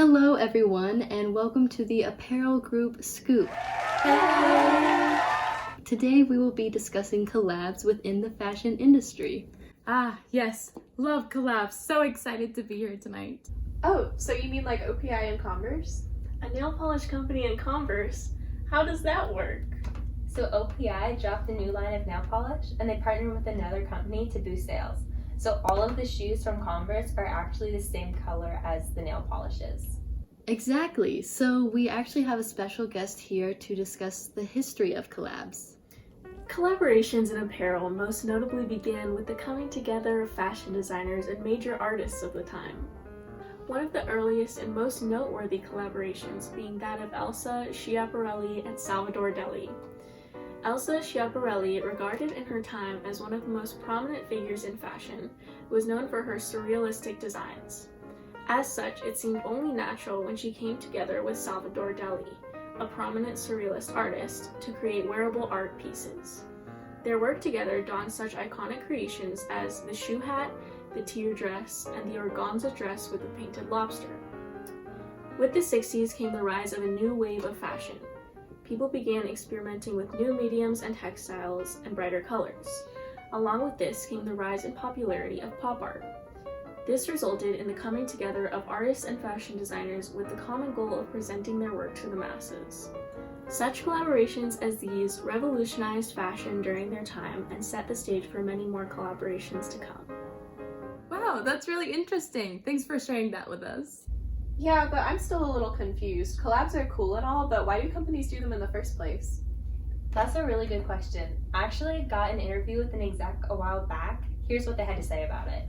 Hello everyone, and welcome to the Apparel Group Scoop. Hey! Today we will be discussing collabs within the fashion industry. Ah, yes. Love collabs. So excited to be here tonight. Oh, so you mean like OPI and Converse? A nail polish company in Converse? How does that work? So OPI dropped a new line of nail polish, and they partnered with another company to boost sales. So all of the shoes from Converse are actually the same color as the nail polishes. Exactly, so we actually have a special guest here to discuss the history of collabs. Collaborations in apparel most notably began with the coming together of fashion designers and major artists of the time. One of the earliest and most noteworthy collaborations being that of Elsa Schiaparelli and Salvador Dali. Elsa Schiaparelli, regarded in her time as one of the most prominent figures in fashion, was known for her surrealistic designs. As such, it seemed only natural when she came together with Salvador Dali, a prominent surrealist artist, to create wearable art pieces. Their work together donned such iconic creations as the shoe hat, the tier dress, and the organza dress with the painted lobster. With the 60s came the rise of a new wave of fashion. People began experimenting with new mediums and textiles and brighter colors. Along with this came the rise in popularity of pop art. This resulted in the coming together of artists and fashion designers with the common goal of presenting their work to the masses. Such collaborations as these revolutionized fashion during their time and set the stage for many more collaborations to come. Wow, that's really interesting. Thanks for sharing that with us. Yeah, but I'm still a little confused. Collabs are cool and all, but why do companies do them in the first place? That's a really good question. I actually got an interview with an exec a while back. Here's what they had to say about it.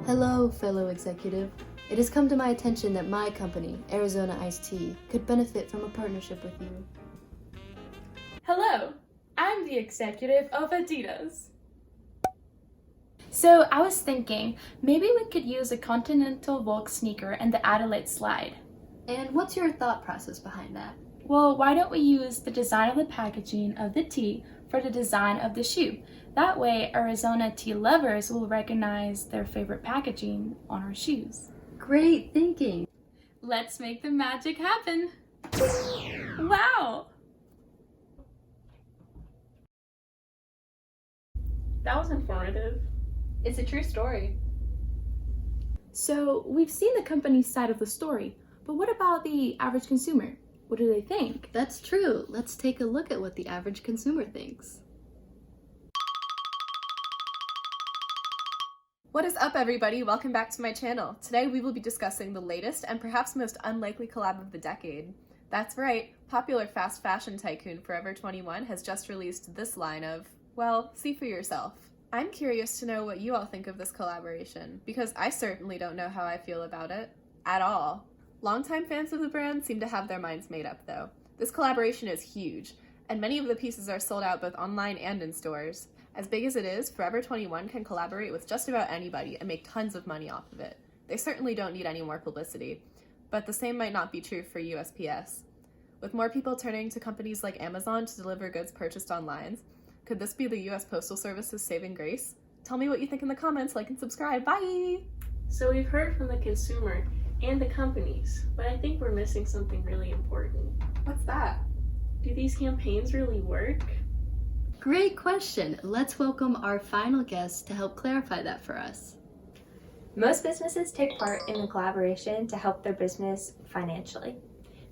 Hello, fellow executive. It has come to my attention that my company, Arizona Iced Tea, could benefit from a partnership with you. Hello, I'm the executive of Adidas. So I was thinking, maybe we could use a Continental Volk sneaker and the Adelaide slide. And what's your thought process behind that? Well, why don't we use the design of the packaging of the tee for the design of the shoe? That way, Arizona tea lovers will recognize their favorite packaging on our shoes. Great thinking! Let's make the magic happen! Wow! That was informative. It's a true story. So we've seen the company's side of the story, but what about the average consumer? What do they think? That's true. Let's take a look at what the average consumer thinks. What is up, everybody? Welcome back to my channel. Today we will be discussing the latest and perhaps most unlikely collab of the decade. That's right, popular fast fashion tycoon Forever 21 has just released this line of, well, see for yourself. I'm curious to know what you all think of this collaboration, because I certainly don't know how I feel about it. At all. Longtime fans of the brand seem to have their minds made up, though. This collaboration is huge, and many of the pieces are sold out both online and in stores. As big as it is, Forever 21 can collaborate with just about anybody and make tons of money off of it. They certainly don't need any more publicity, but the same might not be true for USPS. With more people turning to companies like Amazon to deliver goods purchased online, could this be the US Postal Service's saving grace? Tell me what you think in the comments, like and subscribe. Bye! So we've heard from the consumer and the companies, but I think we're missing something really important. What's that? Do these campaigns really work? Great question! Let's welcome our final guest to help clarify that for us. Most businesses take part in a collaboration to help their business financially.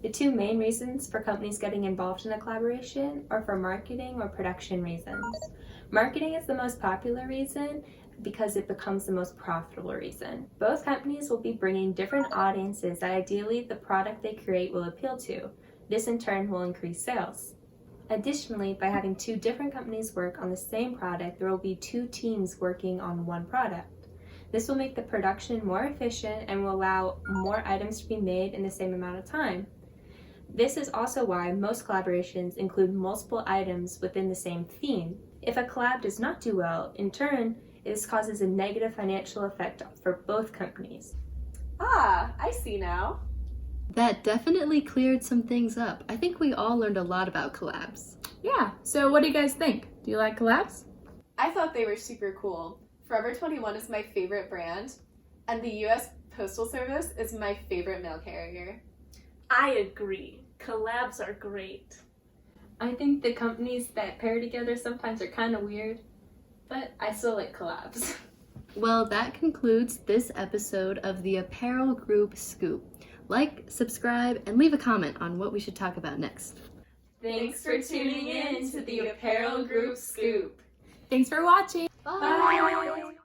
The two main reasons for companies getting involved in a collaboration are for marketing or production reasons. Marketing is the most popular reason because it becomes the most profitable reason. Both companies will be bringing different audiences that ideally the product they create will appeal to. This in turn will increase sales. Additionally, by having two different companies work on the same product, there will be two teams working on one product. This will make the production more efficient and will allow more items to be made in the same amount of time. This is also why most collaborations include multiple items within the same theme. If a collab does not do well, in turn, this causes a negative financial effect for both companies. Ah, I see now. That definitely cleared some things up. I think we all learned a lot about collabs. Yeah, so what do you guys think? Do you like collabs? I thought they were super cool. Forever 21 is my favorite brand, And the US Postal Service is my favorite mail carrier. I agree. Collabs are great. I think the companies that pair together sometimes are kind of weird, but I still like collabs. Well, that concludes this episode of the Apparel Group Scoop. Like, subscribe, and leave a comment on what we should talk about next. Thanks for tuning in to the Apparel Group Scoop. Thanks for watching. Bye!